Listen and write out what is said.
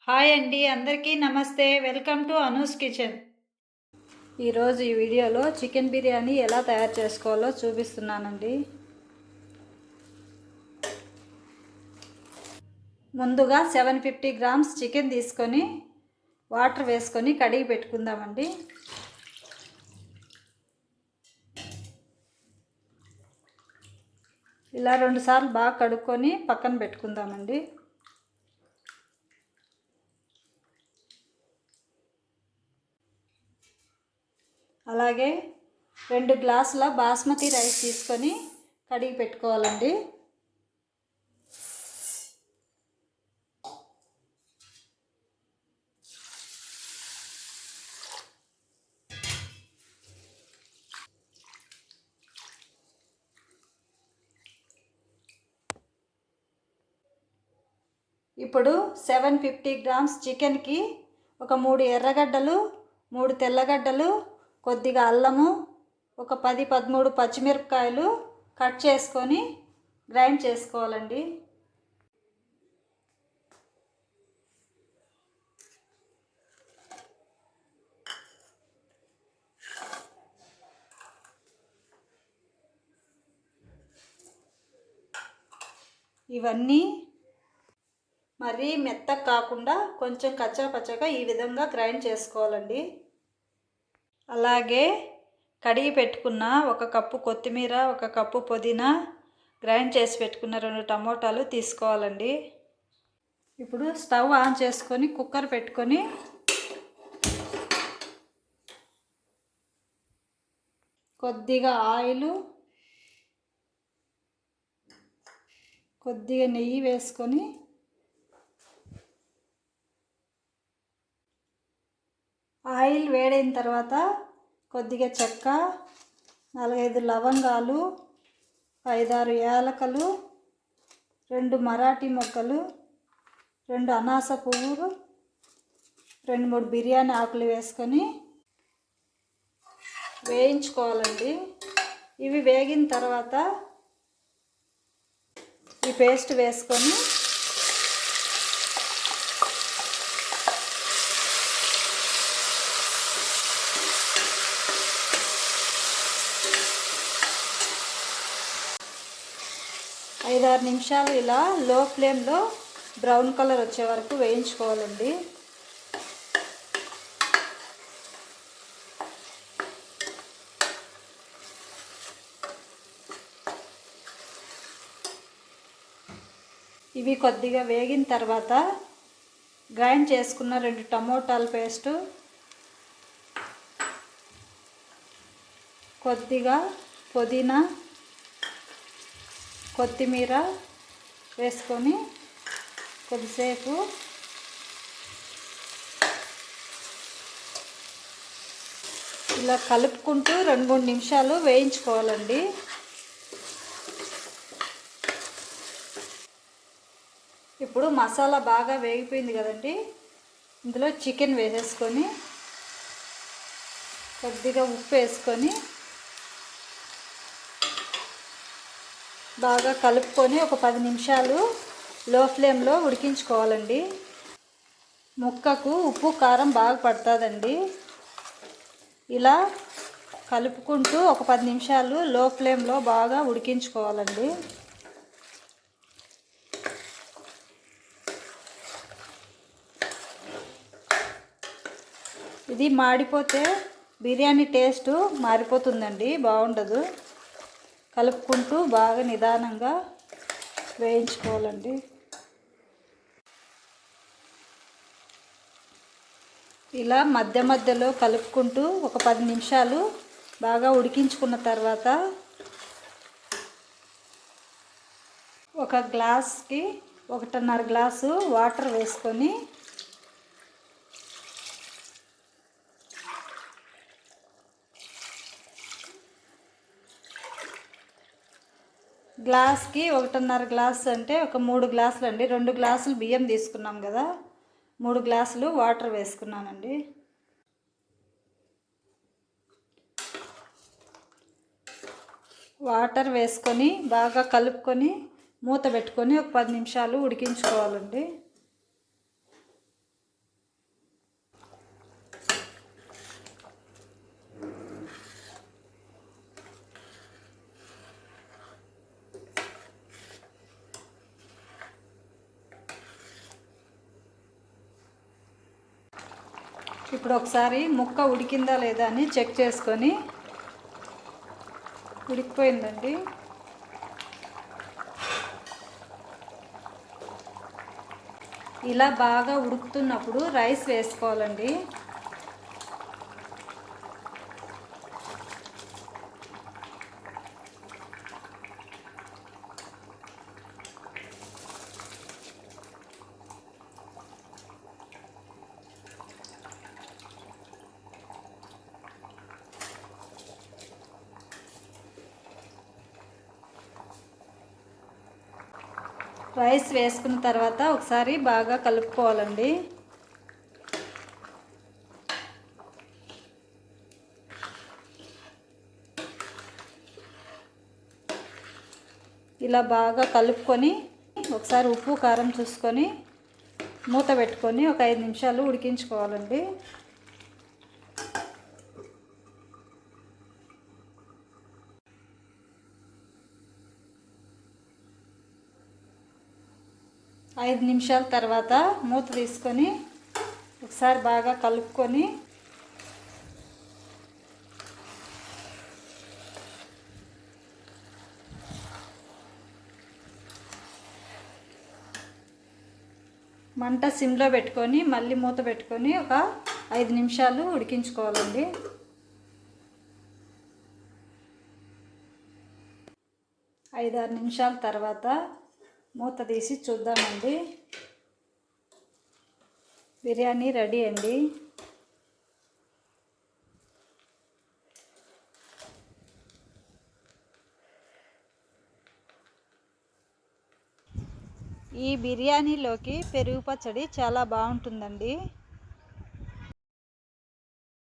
Hi అండి, అందరికీ నమస్తే. Welcome to Anu's kitchen. ఈరోజు ఈ వీడియోలో చికెన్ బిర్యానీ ఎలా తయారు చేసుకోవాలో చూపిస్తున్నానండి. ముందుగా 750 గ్రామ్స్ చికెన్ తీసుకొని వాటర్ వేసుకొని కడిగి పెట్టుకుందామండి. ఇలా 2 సార్లు బాగా కడుక్కొని పక్కన పెట్టుకుందామండి. అలాగే 2 గ్లాసుల బాస్మతి రైస్ తీసుకొని కడిగి పెట్టుకోవాలండి. ఇప్పుడు 750 గ్రామ్స్ చికెన్కి ఒక 3 ఎర్రగడ్డలు, 3 తెల్లగడ్డలు, కొద్దిగా అల్లము, ఒక 10-13 పచ్చిమిరపకాయలు కట్ చేసుకొని గ్రైండ్ చేసుకోవాలండి. ఇవన్నీ మరీ మెత్తగా కాకుండా కొంచెం కచ్చాపచ్చగా ఈ విధంగా గ్రైండ్ చేసుకోవాలండి. అలాగే కడిగి పెట్టుకున్న 1 కప్పు కొత్తిమీర, 1 కప్పు పుదీనా, గ్రైండ్ చేసి పెట్టుకున్న 2 టమోటాలు తీసుకోవాలండి. ఇప్పుడు స్టవ్ ఆన్ చేసుకొని కుక్కర్ పెట్టుకొని కొద్దిగా ఆయిల్, కొద్దిగా నెయ్యి వేసుకొని ఆయిల్ వేడైన తర్వాత కొద్దిగా చెక్క, 4-5 లవంగాలు, 5-6 యాలకులు, 2 మరాఠీ మొగ్గలు, 2 అనాస పువ్వులు, 2-3 బిర్యానీ ఆకులు వేసుకొని వేయించుకోవాలండి. ఇవి వేగిన తర్వాత ఈ పేస్ట్ వేసుకొని ఐదు 6 నిమిషాలు ఇలా లో ఫ్లేమ్లో బ్రౌన్ కలర్ వచ్చే వరకు వేయించుకోవాలండి. ఇవి కొద్దిగా వేగిన తర్వాత గ్రైండ్ చేసుకున్న 2 టమోటాల పేస్టు, కొద్దిగా పుదీనా, కొత్తిమీర వేసుకొని కొద్దిసేపు ఇలా కలుపుకుంటూ 2-3 నిమిషాలు వేయించుకోవాలండి. ఇప్పుడు మసాలా బాగా వేగిపోయింది కదండి, ఇందులో చికెన్ వేసేసుకొని కొద్దిగా ఉప్పు వేసుకొని బాగా కలుపుకొని ఒక 10 నిమిషాలు లో ఫ్లేమ్లో ఉడికించుకోవాలండి. ముక్కకు ఉప్పు కారం బాగా పడుతుందండి. ఇలా కలుపుకుంటూ ఒక 10 నిమిషాలు లో ఫ్లేమ్లో బాగా ఉడికించుకోవాలండి. ఇది మాడిపోతే బిర్యానీ టేస్ట్ మారిపోతుందండి, బాగుండదు. కలుపుకుంటూ బాగా నిదానంగా వేయించుకోవాలండి. ఇలా మధ్య మధ్యలో కలుపుకుంటూ ఒక 10 నిమిషాలు బాగా ఉడికించుకున్న తర్వాత ఒక గ్లాస్కి 1.5 గ్లాసు వాటర్ వేసుకొని గ్లాస్కి 1.5 గ్లాసు అంటే ఒక 3 గ్లాసులు అండి. 2 గ్లాసులు బియ్యం తీసుకున్నాం కదా, 3 గ్లాసులు వాటర్ వేసుకున్నానండి. వాటర్ వేసుకొని బాగా కలుపుకొని మూత పెట్టుకొని ఒక 10 నిమిషాలు ఉడికించుకోవాలండి. ఇప్పుడు ఒకసారి ముక్క ఉడికిందా లేదా అని చెక్ చేసుకొని, ఉడికిపోయిందండి. ఇలా బాగా ఉడుకుతున్నప్పుడు రైస్ వేసుకోవాలండి. రైస్ వేసుకున్న తర్వాత ఒకసారి బాగా కలుపుకోవాలండి. ఇలా బాగా కలుపుకొని ఒకసారి ఉప్పు కారం చూసుకొని మూత పెట్టుకొని ఒక 5 నిమిషాలు ఉడికించుకోవాలండి. ఐదు నిమిషాల తర్వాత మూత తీసుకొని ఒకసారి బాగా కలుపుకొని మంట సిమ్లో పెట్టుకొని మళ్ళీ మూత పెట్టుకొని ఒక 5 నిమిషాలు ఉడికించుకోవాలండి. 5-6 నిమిషాల తర్వాత మూత తీసి చూద్దామండి. బిర్యానీ రెడీ అండి. ఈ బిర్యానీలోకి పెరుగు పచ్చడి చాలా బాగుంటుందండి.